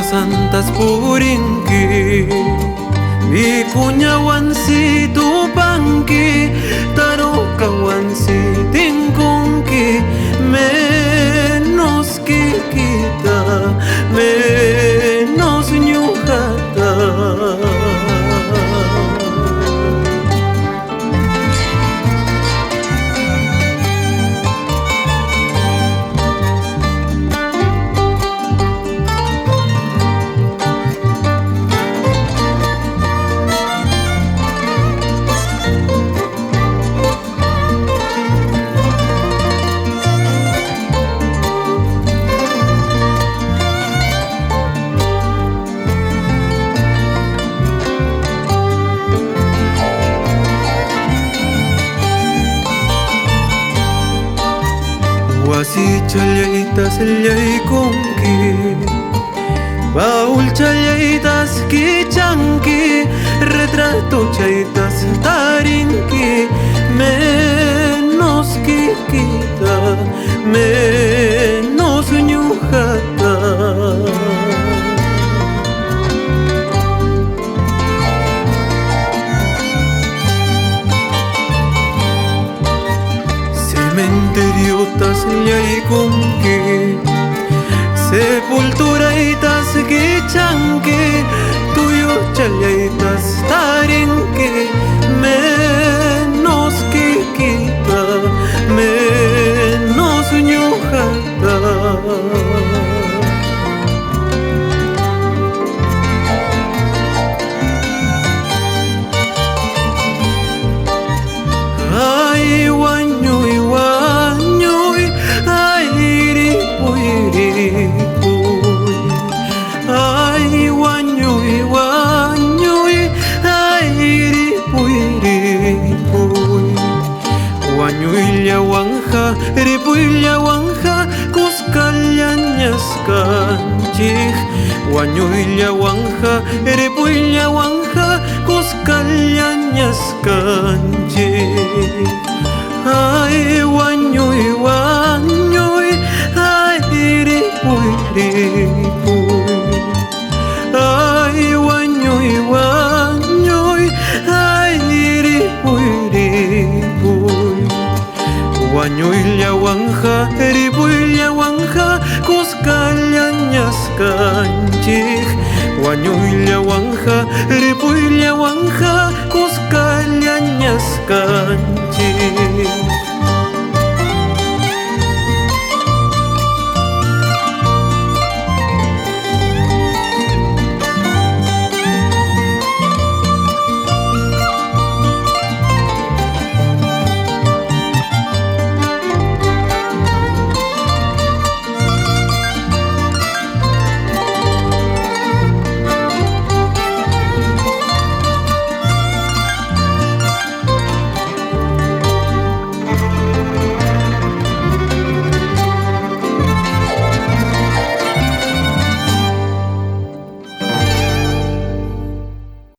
santas purinki Bikunya wansi tupanki Taruka wansi tingkungki Menos kita Menos nyukata Wasi chalyaitas llaikunki Baul chalyaitas kichanki Retrato chaytas tarinki Menos kikita Menos ñujata Cementeriotas llaikunki Sepulturaitas kichanki Tuyo challaitas tarinki Menos kikita Menos ñujata Ay, wañuy, wañuy, ay, ripuy, ripuy. Ay, wañuy, wañuy, ay, ripuy, ripuy. Wañuy llawanja, ripuy llawanja, kuskalllañas kanchik. Wañuy llawanja, ripuy llawanja, kuskalllañas kanchik. Ay, wañuy, wañuy, ay, ripuy, ripuy. Ay, wañuy, wañuy, ay, ripuy, ripuy. Wañuy llawanja, ripuy llawanja, kuskalllañas kanchik. Wañuy llawanja, ripuy llawanja, kuskalllañas kanchik.